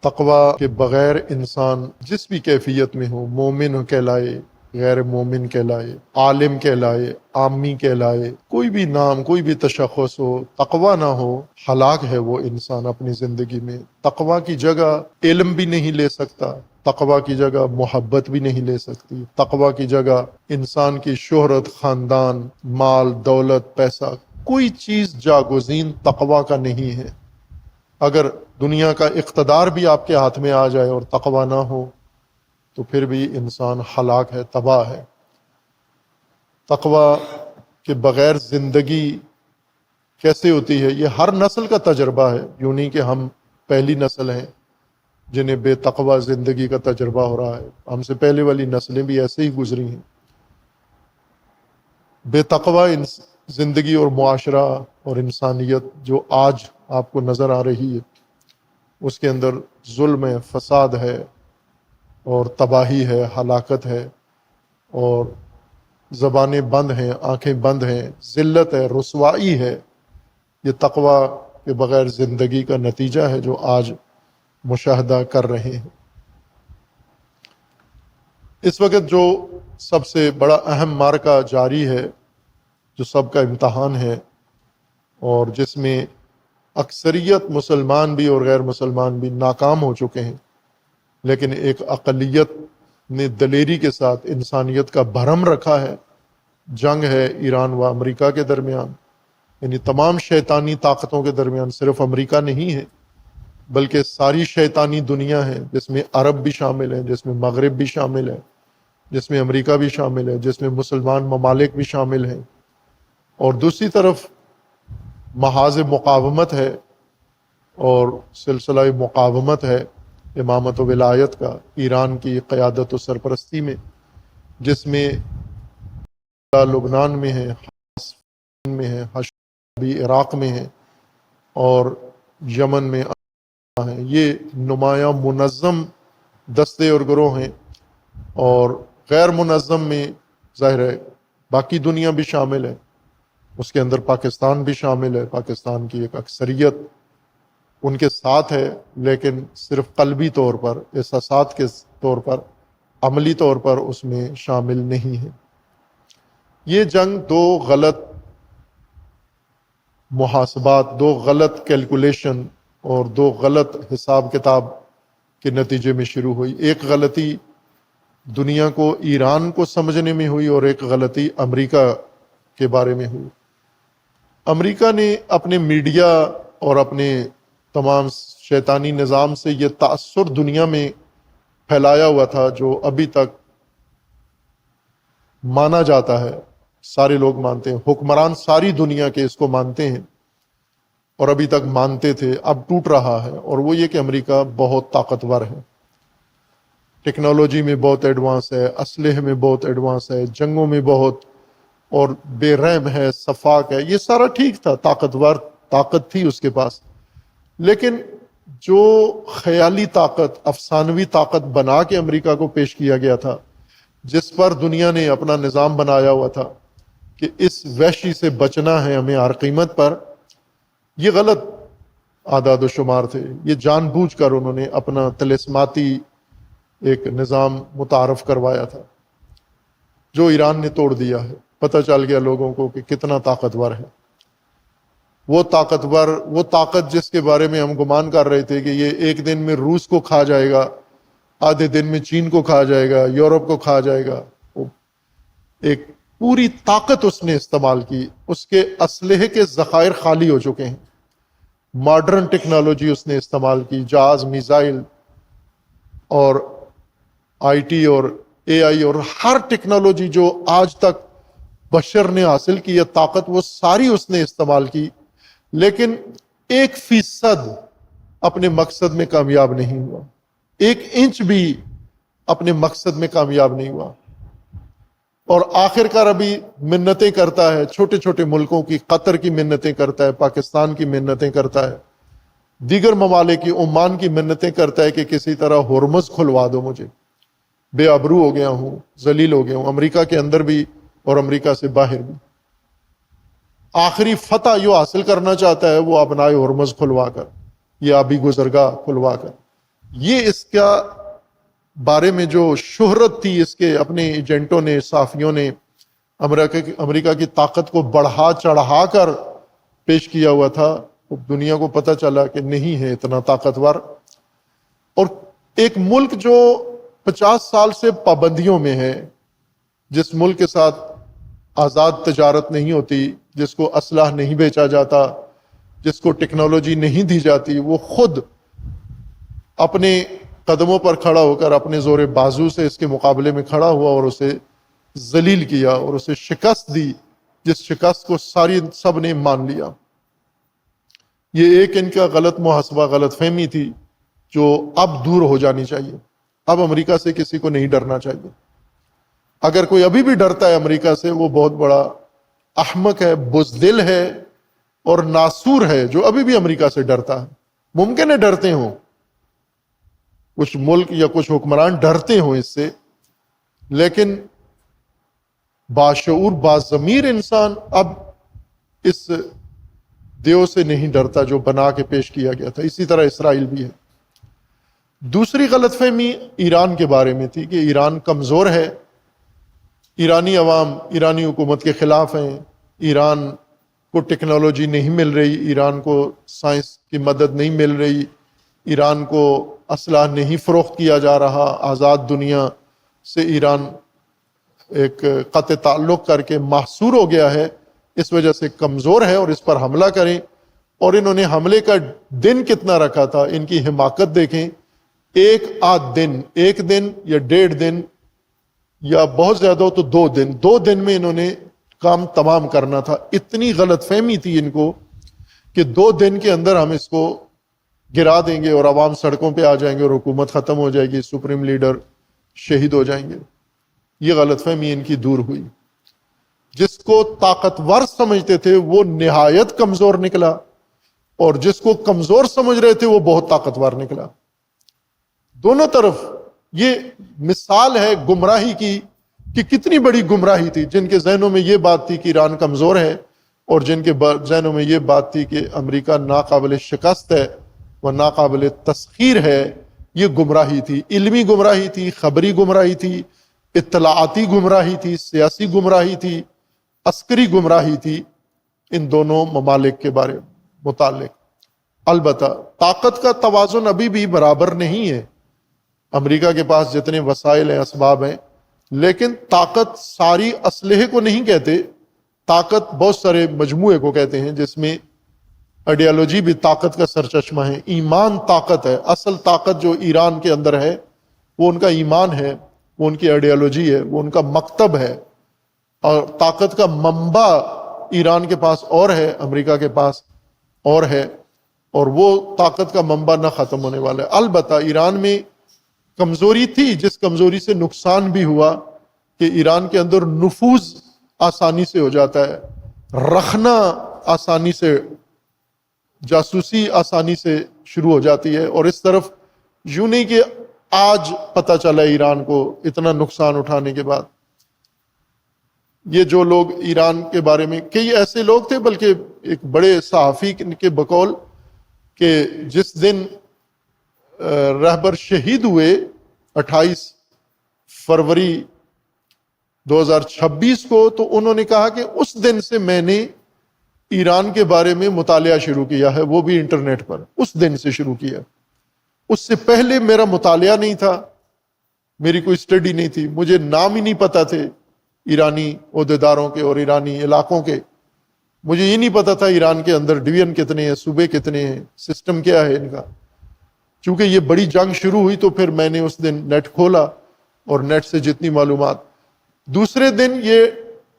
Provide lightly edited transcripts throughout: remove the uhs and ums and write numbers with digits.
تقوی کے بغیر انسان جس بھی کیفیت میں ہو، مومن کہلائے، غیر مومن کہلائے، عالم کہلائے، عامی کہلائے، کوئی بھی نام، کوئی بھی تشخص ہو، تقوی نہ ہو، ہلاک ہے وہ انسان اپنی زندگی میں۔ تقوی کی جگہ علم بھی نہیں لے سکتا، تقوی کی جگہ محبت بھی نہیں لے سکتی، تقوی کی جگہ انسان کی شہرت، خاندان، مال، دولت، پیسہ، کوئی چیز جاگزین تقوی کا نہیں ہے۔ اگر دنیا کا اقتدار بھی آپ کے ہاتھ میں آ جائے اور تقوی نہ ہو تو پھر بھی انسان ہلاک ہے، تباہ ہے۔ تقوی کے بغیر زندگی کیسے ہوتی ہے؟ یہ ہر نسل کا تجربہ ہے، یوں نہیں کہ ہم پہلی نسل ہیں جنہیں بے تقوی زندگی کا تجربہ ہو رہا ہے، ہم سے پہلے والی نسلیں بھی ایسے ہی گزری ہیں۔ بے تقوی زندگی اور معاشرہ اور انسانیت جو آج آپ کو نظر آ رہی ہے، اس کے اندر ظلم ہے، فساد ہے اور تباہی ہے، ہلاکت ہے، اور زبانیں بند ہیں، آنکھیں بند ہیں، ذلت ہے، رسوائی ہے۔ یہ تقوی کے بغیر زندگی کا نتیجہ ہے جو آج مشاہدہ کر رہے ہیں۔ اس وقت جو سب سے بڑا اہم معرکہ جاری ہے، جو سب کا امتحان ہے، اور جس میں اکثریت مسلمان بھی اور غیر مسلمان بھی ناکام ہو چکے ہیں، لیکن ایک اقلیت نے دلیری کے ساتھ انسانیت کا بھرم رکھا ہے، جنگ ہے ایران و امریکہ کے درمیان، یعنی تمام شیطانی طاقتوں کے درمیان، صرف امریکہ نہیں ہے بلکہ ساری شیطانی دنیا ہے، جس میں عرب بھی شامل ہیں، جس میں مغرب بھی شامل ہے، جس میں امریکہ بھی شامل ہے، جس میں مسلمان ممالک بھی شامل ہیں، اور دوسری طرف محاذ مقاومت ہے اور سلسلہ مقاومت ہے امامت و ولایت کا، ایران کی قیادت و سرپرستی میں، جس میں لبنان میں ہے، حماس میں ہے، بھی عراق میں ہے، اور یمن میں ہیں۔ یہ نمایاں منظم دستے اور گروہ ہیں، اور غیر منظم میں ظاہر ہے باقی دنیا بھی شامل ہے، اس کے اندر پاکستان بھی شامل ہے، پاکستان کی ایک اکثریت ان کے ساتھ ہے، لیکن صرف قلبی طور پر، احساسات کے طور پر، عملی طور پر اس میں شامل نہیں ہے۔ یہ جنگ دو غلط محاسبات، دو غلط کیلکولیشن اور دو غلط حساب کتاب کے نتیجے میں شروع ہوئی۔ ایک غلطی دنیا کو، ایران کو سمجھنے میں ہوئی، اور ایک غلطی امریکہ کے بارے میں ہوئی۔ امریکہ نے اپنے میڈیا اور اپنے تمام شیطانی نظام سے یہ تاثر دنیا میں پھیلایا ہوا تھا جو ابھی تک مانا جاتا ہے، سارے لوگ مانتے ہیں، حکمران ساری دنیا کے اس کو مانتے ہیں اور ابھی تک مانتے تھے، اب ٹوٹ رہا ہے، اور وہ یہ کہ امریکہ بہت طاقتور ہے، ٹیکنالوجی میں بہت ایڈوانس ہے، اسلحے میں بہت ایڈوانس ہے، جنگوں میں بہت، اور بے رحم ہے، سفاک ہے، یہ سارا ٹھیک تھا، طاقتور طاقت تھی اس کے پاس، لیکن جو خیالی طاقت، افسانوی طاقت بنا کے امریکہ کو پیش کیا گیا تھا، جس پر دنیا نے اپنا نظام بنایا ہوا تھا کہ اس وحشی سے بچنا ہے ہمیں ہر قیمت پر، یہ غلط اعداد و شمار تھے۔ یہ جان بوجھ کر انہوں نے اپنا طلسماتی ایک نظام متعارف کروایا تھا جو ایران نے توڑ دیا ہے۔ پتہ چل گیا لوگوں کو کہ کتنا طاقتور ہے وہ طاقتور، وہ طاقت جس کے بارے میں ہم گمان کر رہے تھے کہ یہ ایک دن میں روس کو کھا جائے گا، آدھے دن میں چین کو کھا جائے گا، یورپ کو کھا جائے گا، وہ ایک پوری طاقت اس نے استعمال کی، اس کے اسلحے کے ذخائر خالی ہو چکے ہیں، ماڈرن ٹیکنالوجی اس نے استعمال کی، جہاز، میزائل اور آئی ٹی اور اے آئی اور ہر ٹیکنالوجی جو آج تک بشر نے حاصل کی ہے طاقت، وہ ساری اس نے استعمال کی، لیکن 1% اپنے مقصد میں کامیاب نہیں ہوا، 1 انچ بھی اپنے مقصد میں کامیاب نہیں ہوا، اور آخر کار ابھی منتیں کرتا ہے، چھوٹے چھوٹے ملکوں کی، قطر کی منتیں کرتا ہے، پاکستان کی منتیں کرتا ہے، دیگر ممالک کی، عمان کی منتیں کرتا ہے کہ کسی طرح ہرمز کھلوا دو، مجھے بے آبرو ہو گیا ہوں، ذلیل ہو گیا ہوں، امریکہ کے اندر بھی اور امریکہ سے باہر بھی۔ آخری فتح جو حاصل کرنا چاہتا ہے وہ ابنائے ہرمز کھلوا کر، یہ آبی گزرگاہ کھلوا کر، یہ اس کا بارے میں جو شہرت تھی اس کے اپنے ایجنٹوں نے، صحافیوں نے امریکہ کی طاقت کو بڑھا چڑھا کر پیش کیا ہوا تھا، دنیا کو پتہ چلا کہ نہیں ہے اتنا طاقتور. اور ایک ملک جو 50 سال سے پابندیوں میں ہے، جس ملک کے ساتھ آزاد تجارت نہیں ہوتی، جس کو اسلحہ نہیں بیچا جاتا، جس کو ٹیکنالوجی نہیں دی جاتی، وہ خود اپنے قدموں پر کھڑا ہو کر اپنے زور بازو سے اس کے مقابلے میں کھڑا ہوا اور اسے ذلیل کیا اور اسے شکست دی، جس شکست کو سب نے مان لیا. یہ ایک ان کا غلط محاسبہ، غلط فہمی تھی جو اب دور ہو جانی چاہیے. اب امریکہ سے کسی کو نہیں ڈرنا چاہیے. اگر کوئی ابھی بھی ڈرتا ہے امریکہ سے، وہ بہت بڑا احمق ہے، بزدل ہے اور ناسور ہے جو ابھی بھی امریکہ سے ڈرتا ہے. ممکن ہے ڈرتے ہوں، کچھ ملک یا کچھ حکمران ڈرتے ہوں اس سے، لیکن باشعور باضمیر انسان اب اس دیو سے نہیں ڈرتا جو بنا کے پیش کیا گیا تھا. اسی طرح اسرائیل بھی ہے. دوسری غلط فہمی ایران کے بارے میں تھی کہ ایران کمزور ہے، ایرانی عوام ایرانی حکومت کے خلاف ہیں، ایران کو ٹیکنالوجی نہیں مل رہی، ایران کو سائنس کی مدد نہیں مل رہی، ایران کو اسلحہ نہیں فروخت کیا جا رہا، آزاد دنیا سے ایران ایک قطع تعلق کر کے محصور ہو گیا ہے، اس وجہ سے کمزور ہے اور اس پر حملہ کریں. اور انہوں نے حملے کا دن کتنا رکھا تھا، ان کی حماقت دیکھیں. ایک دن یا 1.5 دن یا بہت زیادہ ہو تو 2 دن میں انہوں نے کام تمام کرنا تھا. اتنی غلط فہمی تھی ان کو کہ 2 دن کے اندر ہم اس کو گرا دیں گے اور عوام سڑکوں پہ آ جائیں گے اور حکومت ختم ہو جائے گی، سپریم لیڈر شہید ہو جائیں گے. یہ غلط فہمی ان کی دور ہوئی. جس کو طاقتور سمجھتے تھے وہ نہایت کمزور نکلا، اور جس کو کمزور سمجھ رہے تھے وہ بہت طاقتور نکلا. دونوں طرف یہ مثال ہے گمراہی کی کہ کتنی بڑی گمراہی تھی. جن کے ذہنوں میں یہ بات تھی کہ ایران کمزور ہے، اور جن کے ذہنوں میں یہ بات تھی کہ امریکہ ناقابل شکست ہے، وہ ناقابل تسخیر ہے. یہ گمراہی تھی، علمی گمراہی تھی، خبری گمراہی تھی، اطلاعاتی گمراہی تھی، سیاسی گمراہی تھی، عسکری گمراہی تھی ان دونوں ممالک کے بارے متعلق. البتہ طاقت کا توازن ابھی بھی برابر نہیں ہے. امریکہ کے پاس جتنے وسائل ہیں، اسباب ہیں، لیکن طاقت ساری اسلحے کو نہیں کہتے، طاقت بہت سارے مجموعے کو کہتے ہیں، جس میں آئیڈیالوجی بھی طاقت کا سرچشمہ ہے. ایمان طاقت ہے. اصل طاقت جو ایران کے اندر ہے وہ ان کا ایمان ہے، وہ ان کی آئیڈیالوجی ہے، وہ ان کا مکتب ہے. اور طاقت کا منبع ایران کے پاس اور ہے، امریکہ کے پاس اور ہے، اور وہ طاقت کا منبع نہ ختم ہونے والا ہے. البتہ ایران میں کمزوری تھی، جس کمزوری سے نقصان بھی ہوا کہ ایران کے اندر نفوذ آسانی سے ہو جاتا ہے، رکھنا آسانی سے، جاسوسی آسانی سے شروع ہو جاتی ہے. اور اس طرف یوں نہیں کہ آج پتہ چلا ایران کو اتنا نقصان اٹھانے کے بعد. یہ جو لوگ ایران کے بارے میں، کئی ایسے لوگ تھے بلکہ ایک بڑے صحافی کے بقول کہ جس دن رہبر شہید ہوئے 28 فروری 2026 کو، تو انہوں نے کہا کہ اس دن سے میں نے ایران کے بارے میں مطالعہ شروع کیا ہے، وہ بھی انٹرنیٹ پر. اس دن سے شروع کیا. اس سے پہلے میرا مطالعہ نہیں تھا، میری کوئی اسٹڈی نہیں تھی، مجھے نام ہی نہیں پتا تھے ایرانی عہدیداروں کے اور ایرانی علاقوں کے. مجھے یہ نہیں پتا تھا ایران کے اندر ڈویژن کتنے ہیں، صوبے کتنے ہیں، سسٹم کیا ہے ان کا. چونکہ یہ بڑی جنگ شروع ہوئی تو پھر میں نے اس دن نیٹ کھولا اور نیٹ سے جتنی معلومات. دوسرے دن یہ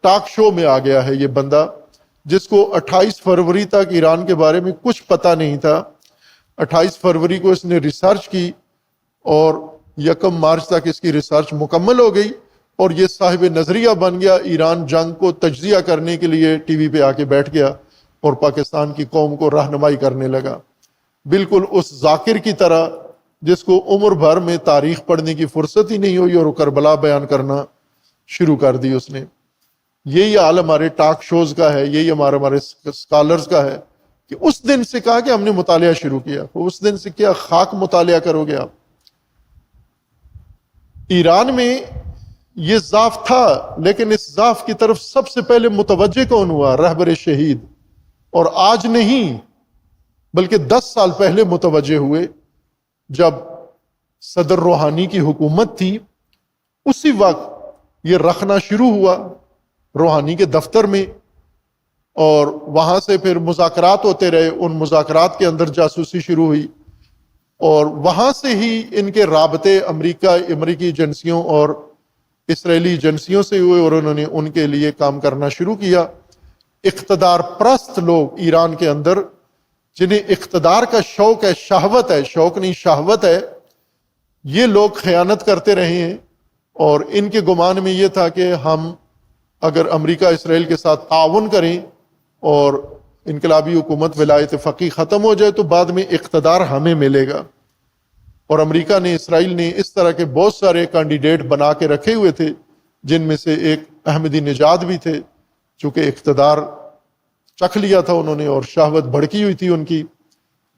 ٹاک شو میں آ گیا ہے یہ بندہ، جس کو 28 فروری تک ایران کے بارے میں کچھ پتہ نہیں تھا. 28 فروری کو اس نے ریسرچ کی اور 1 مارچ تک اس کی ریسرچ مکمل ہو گئی، اور یہ صاحب نظریہ بن گیا. ایران جنگ کو تجزیہ کرنے کے لیے ٹی وی پہ آ کے بیٹھ گیا اور پاکستان کی قوم کو رہنمائی کرنے لگا، بالکل اس ذاکر کی طرح جس کو عمر بھر میں تاریخ پڑھنے کی فرصت ہی نہیں ہوئی اور وہ کربلا بیان کرنا شروع کر دی اس نے. یہی حال ہمارے ٹاک شوز کا ہے، یہی ہمارے اسکالرز کا ہے کہ اس دن سے کہا کہ ہم نے مطالعہ شروع کیا. اس دن سے کیا خاک مطالعہ کرو گے آپ؟ ایران میں یہ ضعف تھا، لیکن اس ضعف کی طرف سب سے پہلے متوجہ کون ہوا؟ رہبر شہید. اور آج نہیں بلکہ 10 سال پہلے متوجہ ہوئے، جب صدر روحانی کی حکومت تھی اسی وقت یہ رکھنا شروع ہوا روحانی کے دفتر میں، اور وہاں سے پھر مذاکرات ہوتے رہے. ان مذاکرات کے اندر جاسوسی شروع ہوئی، اور وہاں سے ہی ان کے رابطے امریکی ایجنسیوں اور اسرائیلی ایجنسیوں سے ہوئے، اور انہوں نے ان کے لیے کام کرنا شروع کیا. اقتدار پرست لوگ ایران کے اندر، جنہیں اقتدار کا شوق ہے، شہوت ہے، شوق نہیں شہوت ہے، یہ لوگ خیانت کرتے رہے ہیں. اور ان کے گمان میں یہ تھا کہ ہم اگر امریکہ اسرائیل کے ساتھ تعاون کریں اور انقلابی حکومت ولایت فقیہ ختم ہو جائے تو بعد میں اقتدار ہمیں ملے گا. اور امریکہ نے، اسرائیل نے اس طرح کے بہت سارے کینڈیڈیٹ بنا کے رکھے ہوئے تھے، جن میں سے ایک احمدی نژاد بھی تھے، چونکہ اقتدار چکھ لیا تھا انہوں نے اور شہوت بھڑکی ہوئی تھی ان کی.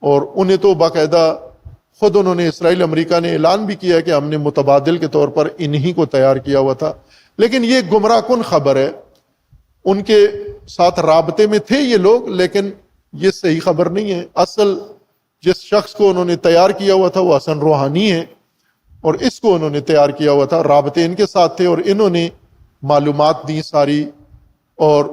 اور انہیں تو باقاعدہ خود انہوں نے، اسرائیل امریکہ نے اعلان بھی کیا کہ ہم نے متبادل کے طور پر انہی کو تیار کیا ہوا تھا. لیکن یہ گمراہ کن خبر ہے. ان کے ساتھ رابطے میں تھے یہ لوگ، لیکن یہ صحیح خبر نہیں ہے. اصل جس شخص کو انہوں نے تیار کیا ہوا تھا وہ حسن روحانی ہے، اور اس کو انہوں نے تیار کیا ہوا تھا. رابطے ان کے ساتھ تھے، اور انہوں نے معلومات دی ساری، اور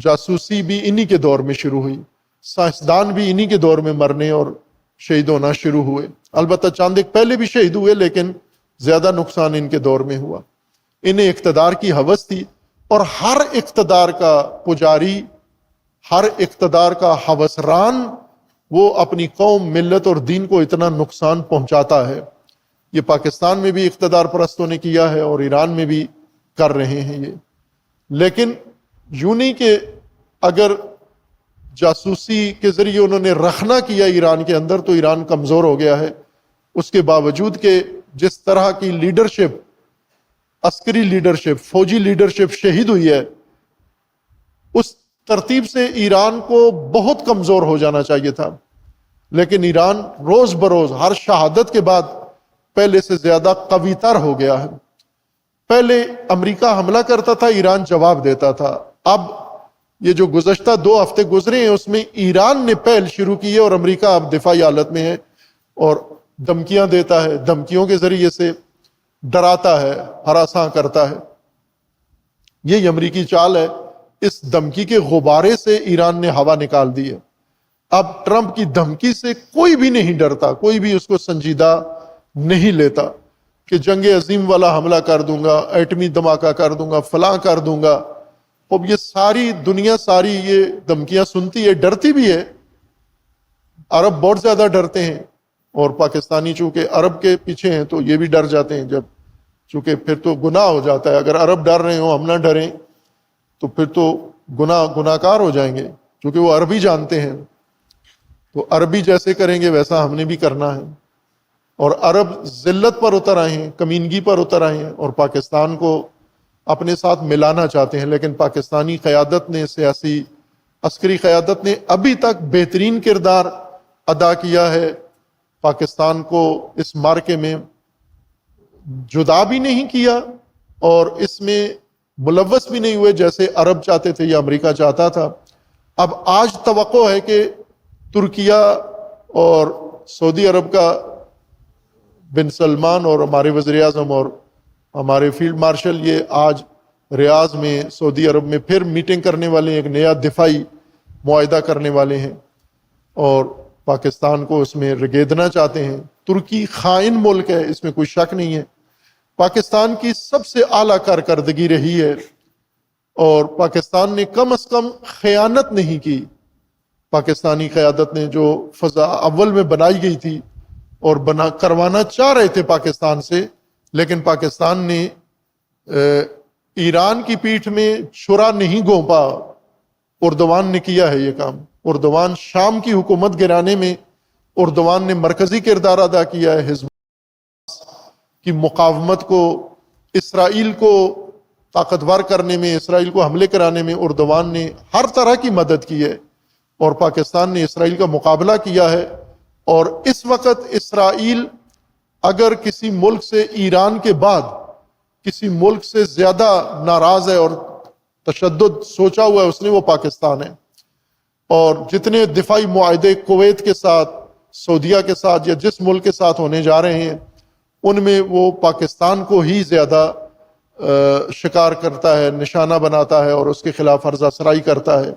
جاسوسی بھی انہی کے دور میں شروع ہوئی. سائنسدان بھی انہی کے دور میں مرنے اور شہید ہونا شروع ہوئے. البتہ چاند ایک پہلے بھی شہید ہوئے، لیکن زیادہ نقصان ان کے دور میں ہوا. انہیں اقتدار کی ہوس تھی، اور ہر اقتدار کا پجاری، ہر اقتدار کا ہوسران، وہ اپنی قوم، ملت اور دین کو اتنا نقصان پہنچاتا ہے. یہ پاکستان میں بھی اقتدار پرستوں نے کیا ہے، اور ایران میں بھی کر رہے ہیں یہ. لیکن یوں نہیں کہ اگر جاسوسی کے ذریعے انہوں نے رخنا کیا ایران کے اندر تو ایران کمزور ہو گیا ہے. اس کے باوجود کہ جس طرح کی لیڈرشپ، عسکری لیڈرشپ، فوجی لیڈرشپ شہید ہوئی ہے، اس ترتیب سے ایران کو بہت کمزور ہو جانا چاہیے تھا. لیکن ایران روز بروز ہر شہادت کے بعد پہلے سے زیادہ قوی تر ہو گیا ہے. پہلے امریکہ حملہ کرتا تھا، ایران جواب دیتا تھا. اب یہ جو گزشتہ 2 ہفتے گزرے ہیں اس میں ایران نے پہل شروع کی ہے، اور امریکہ اب دفاعی حالت میں ہے اور دھمکیاں دیتا ہے، دھمکیوں کے ذریعے سے ڈراتا ہے، ہراساں کرتا ہے. یہ امریکی چال ہے. اس دھمکی کے غبارے سے ایران نے ہوا نکال دی ہے. اب ٹرمپ کی دھمکی سے کوئی بھی نہیں ڈرتا، کوئی بھی اس کو سنجیدہ نہیں لیتا کہ جنگ عظیم والا حملہ کر دوں گا، ایٹمی دھماکہ کر دوں گا، فلاں کر دوں گا. اب یہ ساری دنیا ساری یہ دھمکیاں سنتی ہے، ڈرتی بھی ہے. عرب بہت زیادہ ڈرتے ہیں، اور پاکستانی چونکہ عرب کے پیچھے ہیں تو یہ بھی ڈر جاتے ہیں. جب چونکہ پھر تو گناہ ہو جاتا ہے، اگر عرب ڈر رہے ہوں ہم نہ ڈریں تو پھر تو گناہ کار ہو جائیں گے، چونکہ وہ عربی جانتے ہیں. تو عربی جیسے کریں گے ویسا ہم نے بھی کرنا ہے. اور عرب ذلت پر اتر آئے ہیں، کمینگی پر اتر آئے ہیں، اور پاکستان کو اپنے ساتھ ملانا چاہتے ہیں. لیکن پاکستانی قیادت نے، سیاسی عسکری قیادت نے ابھی تک بہترین کردار ادا کیا ہے. پاکستان کو اس معرکے میں جدا بھی نہیں کیا اور اس میں ملوث بھی نہیں ہوئے جیسے عرب چاہتے تھے یا امریکہ چاہتا تھا. اب آج توقع ہے کہ ترکیہ اور سعودی عرب کا بن سلمان اور ہمارے وزیر اعظم اور ہمارے فیلڈ مارشل یہ آج ریاض میں سعودی عرب میں پھر میٹنگ کرنے والے ہیں، ایک نیا دفاعی معاہدہ کرنے والے ہیں اور پاکستان کو اس میں رگیدنا چاہتے ہیں. ترکی خائن ملک ہے، اس میں کوئی شک نہیں ہے. پاکستان کی سب سے اعلیٰ کارکردگی رہی ہے اور پاکستان نے کم از کم خیانت نہیں کی. پاکستانی قیادت نے جو فضا اول میں بنائی گئی تھی اور کروانا چاہ رہے تھے پاکستان سے، لیکن پاکستان نے ایران کی پیٹھ میں چھرا نہیں گھونپا. اردوان نے کیا ہے یہ کام. اردوان شام کی حکومت گرانے میں اردوان نے مرکزی کردار ادا کیا ہے. حزب کی مقاومت کو، اسرائیل کو طاقتور کرنے میں، اسرائیل کو حملے کرانے میں اردوان نے ہر طرح کی مدد کی ہے اور پاکستان نے اسرائیل کا مقابلہ کیا ہے. اور اس وقت اسرائیل اگر کسی ملک سے ایران کے بعد کسی ملک سے زیادہ ناراض ہے اور تشدد سوچا ہوا ہے اس نے، وہ پاکستان ہے. اور جتنے دفاعی معاہدے کویت کے ساتھ، سعودیہ کے ساتھ یا جس ملک کے ساتھ ہونے جا رہے ہیں، ان میں وہ پاکستان کو ہی زیادہ شکار کرتا ہے، نشانہ بناتا ہے اور اس کے خلاف عرض آسرائی کرتا ہے.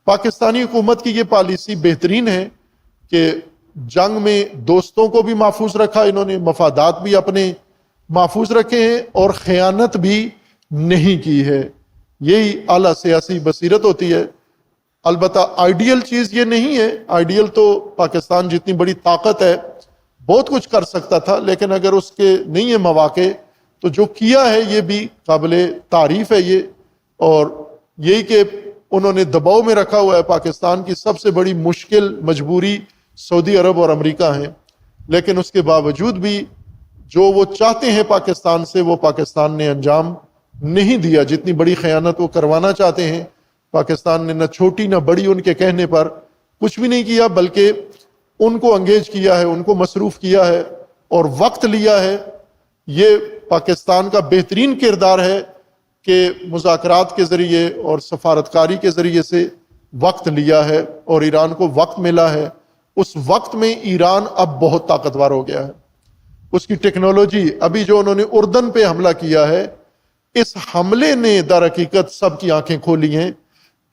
پاکستانی حکومت کی یہ پالیسی بہترین ہے کہ جنگ میں دوستوں کو بھی محفوظ رکھا انہوں نے، مفادات بھی اپنے محفوظ رکھے ہیں اور خیانت بھی نہیں کی ہے. یہی اعلیٰ سیاسی بصیرت ہوتی ہے. البتہ آئیڈیل چیز یہ نہیں ہے. آئیڈیل تو پاکستان جتنی بڑی طاقت ہے بہت کچھ کر سکتا تھا، لیکن اگر اس کے نہیں ہے مواقع تو جو کیا ہے یہ بھی قابل تعریف ہے. یہ اور یہی کہ انہوں نے دباؤ میں رکھا ہوا ہے. پاکستان کی سب سے بڑی مشکل مجبوری سعودی عرب اور امریکہ ہیں، لیکن اس کے باوجود بھی جو وہ چاہتے ہیں پاکستان سے وہ پاکستان نے انجام نہیں دیا. جتنی بڑی خیانت وہ کروانا چاہتے ہیں پاکستان نے نہ چھوٹی نہ بڑی ان کے کہنے پر کچھ بھی نہیں کیا، بلکہ ان کو انگیج کیا ہے، ان کو مصروف کیا ہے اور وقت لیا ہے. یہ پاکستان کا بہترین کردار ہے کہ مذاکرات کے ذریعے اور سفارتکاری کے ذریعے سے وقت لیا ہے اور ایران کو وقت ملا ہے. اس وقت میں ایران اب بہت طاقتور ہو گیا ہے. اس کی ٹیکنالوجی، ابھی جو انہوں نے اردن پہ حملہ کیا ہے، اس حملے نے در حقیقت سب کی آنکھیں کھولی ہیں.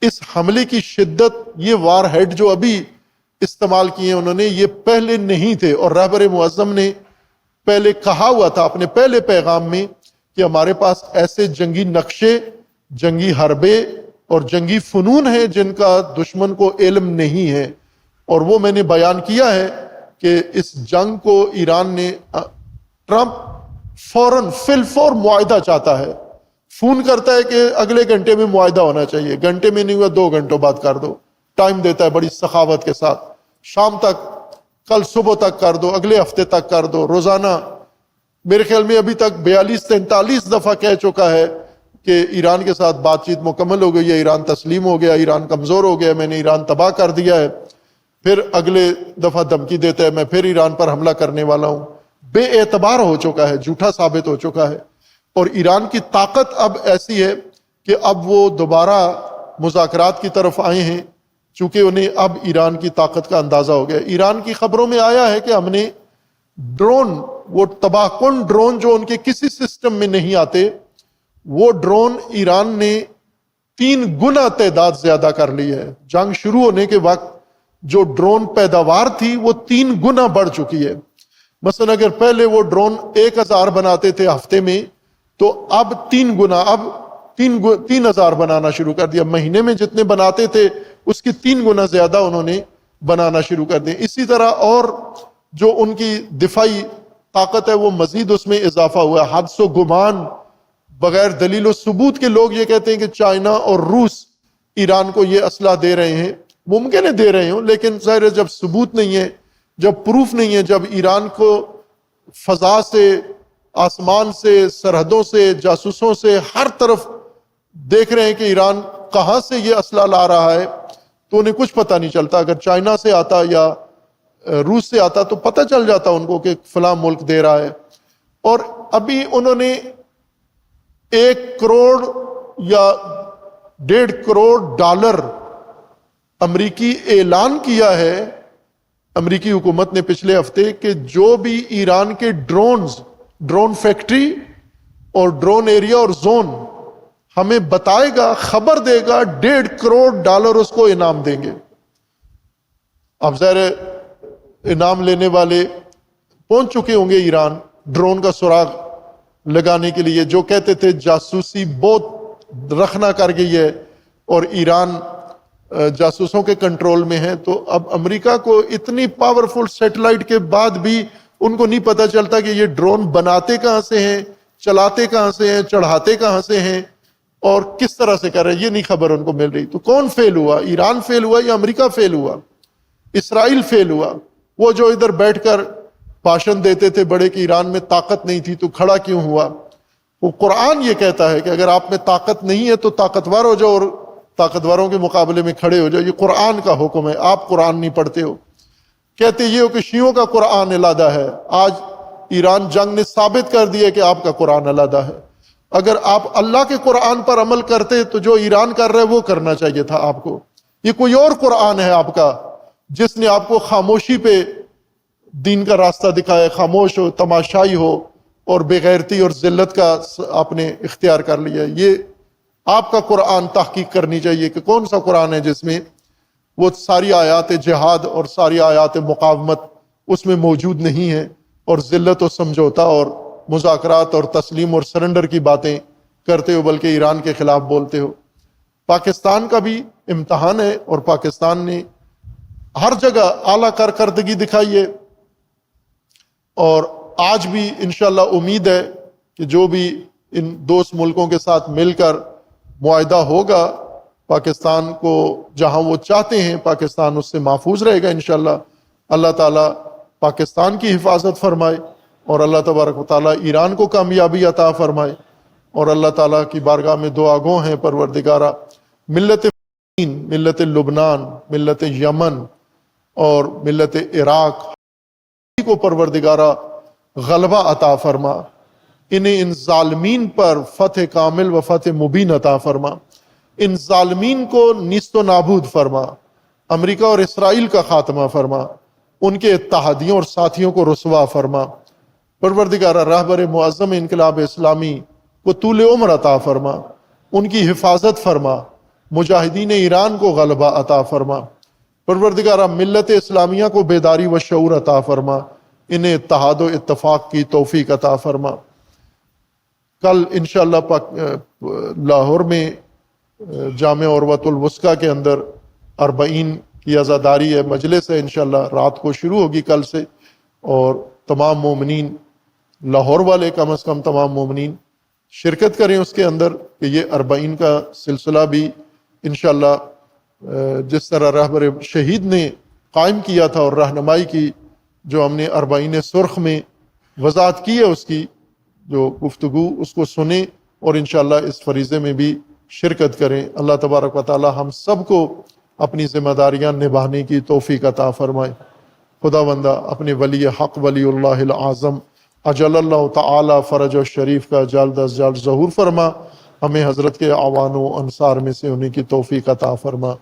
اس حملے کی شدت، یہ وار ہیڈ جو ابھی استعمال کیے انہوں نے، یہ پہلے نہیں تھے. اور رہبر معظم نے پہلے کہا ہوا تھا اپنے پہلے پیغام میں کہ ہمارے پاس ایسے جنگی نقشے، جنگی حربے اور جنگی فنون ہیں جن کا دشمن کو علم نہیں ہے. اور وہ میں نے بیان کیا ہے کہ اس جنگ کو ایران نے، ٹرمپ فوراً فی الفور معاہدہ چاہتا ہے، فون کرتا ہے کہ اگلے گھنٹے میں معاہدہ ہونا چاہیے. گھنٹے میں نہیں ہوا 2 گھنٹوں بعد کر دو. ٹائم دیتا ہے بڑی سخاوت کے ساتھ. شام تک، کل صبح تک کر دو، اگلے ہفتے تک کر دو. روزانہ میرے خیال میں ابھی تک 42-43 دفعہ کہہ چکا ہے کہ ایران کے ساتھ بات چیت مکمل ہو گئی ہے، ایران تسلیم ہو گیا، ایران کمزور ہو گیا، میں نے ایران تباہ کر دیا ہے. پھر اگلے دفعہ دھمکی دیتا ہے میں پھر ایران پر حملہ کرنے والا ہوں. بے اعتبار ہو چکا ہے، جھوٹا ثابت ہو چکا ہے. اور ایران کی طاقت اب ایسی ہے کہ اب وہ دوبارہ مذاکرات کی طرف آئے ہیں، چونکہ انہیں اب ایران کی طاقت کا اندازہ ہو گیا. ایران کی خبروں میں آیا ہے کہ ہم نے ڈرون، وہ تباہ کن ڈرون جو ان کے کسی سسٹم میں نہیں آتے، وہ ڈرون ایران نے 3 گنا تعداد زیادہ کر لی ہے. جنگ شروع ہونے کے وقت جو ڈرون پیداوار تھی وہ 3 گنا بڑھ چکی ہے. مثلا اگر پہلے وہ ڈرون 1000 بناتے تھے ہفتے میں، تو اب 3 گنا، اب 3000 بنانا شروع کر دیا. مہینے میں جتنے بناتے تھے اس کی 3 گنا زیادہ انہوں نے بنانا شروع کر دیا. اسی طرح اور جو ان کی دفاعی طاقت ہے وہ مزید اس میں اضافہ ہوا ہے. حدس و گمان، بغیر دلیل و ثبوت کے لوگ یہ کہتے ہیں کہ چائنا اور روس ایران کو یہ اسلحہ دے رہے ہیں. ممکن ہے دے رہے ہوں، لیکن ظاہر ہے جب ثبوت نہیں ہے، جب پروف نہیں ہے، جب ایران کو فضا سے، آسمان سے، سرحدوں سے، جاسوسوں سے ہر طرف دیکھ رہے ہیں کہ ایران کہاں سے یہ اسلحہ لا رہا ہے، تو انہیں کچھ پتہ نہیں چلتا. اگر چائنا سے آتا یا روس سے آتا تو پتہ چل جاتا ان کو کہ فلاں ملک دے رہا ہے. اور ابھی انہوں نے 1 کروڑ یا 1.5 کروڑ ڈالر امریکی اعلان کیا ہے امریکی حکومت نے پچھلے ہفتے کہ جو بھی ایران کے ڈرون فیکٹری اور ڈرون ایریا اور زون ہمیں بتائے گا، خبر دے گا، 1.5 کروڑ ڈالر اس کو انعام دیں گے. اب ظاہر انعام لینے والے پہنچ چکے ہوں گے ایران ڈرون کا سراغ لگانے کے لیے. جو کہتے تھے جاسوسی بہت رخنا کر گئی ہے اور ایران جاسوسوں کے کنٹرول میں ہے، تو اب امریکہ کو اتنی پاورفل سیٹلائٹ کے بعد بھی ان کو نہیں پتہ چلتا کہ یہ ڈرون بناتے کہاں سے ہیں، چلاتے کہاں سے ہیں، چڑھاتے کہاں سے ہیں اور کس طرح سے کر رہے ہیں، یہ نہیں خبر ان کو مل رہی. تو کون فیل ہوا؟ ایران فیل ہوا یا امریکہ فیل ہوا؟ اسرائیل فیل ہوا؟ وہ جو ادھر بیٹھ کر بھاشن دیتے تھے بڑے کہ ایران میں طاقت نہیں تھی تو کھڑا کیوں ہوا؟ وہ قرآن یہ کہتا ہے کہ اگر آپ میں طاقت نہیں ہے تو طاقتور ہو جاؤ اور طاقتوروں کے مقابلے میں کھڑے ہو جاؤ. یہ قرآن کا حکم ہے. آپ قرآن نہیں پڑھتے ہو. کہتے یہ ہو کہ شیعوں کا قرآن علادہ ہے. آج ایران جنگ نے ثابت کر دیا کہ آپ کا قرآن علیحدہ ہے۔ اگر آپ اللہ کے قرآن پر عمل کرتے تو جو ایران کر رہے وہ کرنا چاہیے تھا آپ کو۔ یہ کوئی اور قرآن ہے آپ کا جس نے آپ کو خاموشی پہ دین کا راستہ دکھایا، خاموش ہو، تماشائی ہو اور بے غیرتی اور ذلت کا آپ نے اختیار کر لیا۔ یہ آپ کا قرآن تحقیق کرنی چاہیے کہ کون سا قرآن ہے جس میں وہ ساری آیات جہاد اور ساری آیات مقاومت اس میں موجود نہیں ہیں، اور ذلت و سمجھوتا اور مذاکرات اور تسلیم اور سرنڈر کی باتیں کرتے ہو بلکہ ایران کے خلاف بولتے ہو۔ پاکستان کا بھی امتحان ہے، اور پاکستان نے ہر جگہ اعلیٰ کارکردگی دکھائی ہے، اور آج بھی انشاءاللہ امید ہے کہ جو بھی ان دوست ملکوں کے ساتھ مل کر معاہدہ ہوگا، پاکستان کو جہاں وہ چاہتے ہیں پاکستان اس سے محفوظ رہے گا انشاءاللہ۔ اللہ تعالیٰ پاکستان کی حفاظت فرمائے، اور اللہ تبارک و تعالیٰ ایران کو کامیابی عطا فرمائے، اور اللہ تعالیٰ کی بارگاہ میں دعا گو ہیں پروردگارہ ملت فلسطین، ملت لبنان، ملت یمن اور ملت عراق کو پروردگارہ غلبہ عطا فرما، انہیں ان ظالمین پر فتح کامل و فتح مبین عطا فرما، ان ظالمین کو نیست و نابود فرما، امریکہ اور اسرائیل کا خاتمہ فرما، ان کے اتحادیوں اور ساتھیوں کو رسوا فرما، پروردگارہ رہبر معظم انقلاب اسلامی کو طول عمر عطا فرما، ان کی حفاظت فرما، مجاہدین ایران کو غلبہ عطا فرما، پروردگارہ ملت اسلامیہ کو بیداری و شعور عطا فرما، انہیں اتحاد و اتفاق کی توفیق عطا فرما۔ کل انشاءاللہ لاہور میں جامع عروۃ الوثقیٰ کے اندر 40 کی عزاداری ہے، مجلس ہے، انشاءاللہ رات کو شروع ہوگی کل سے، اور تمام مومنین لاہور والے کم از کم تمام مومنین شرکت کریں اس کے اندر، کہ یہ 40 کا سلسلہ بھی انشاءاللہ جس طرح رہبر شہید نے قائم کیا تھا اور رہنمائی کی، جو ہم نے 40 سرخ میں وضاحت کی ہے اس کی جو گفتگو، اس کو سنیں اور انشاءاللہ اس فریضے میں بھی شرکت کریں۔ اللہ تبارک و تعالی ہم سب کو اپنی ذمہ داریاں نبھانے کی توفیق عطا فرمائے۔ خدا بندہ اپنے ولی حق ولی اللہ العظم اجل اللہ تعالی فرج و شریف کا جلد از جلد ظہور فرما، ہمیں حضرت کے اعوان و انصار میں سے ہونے کی توفیق عطا فرما۔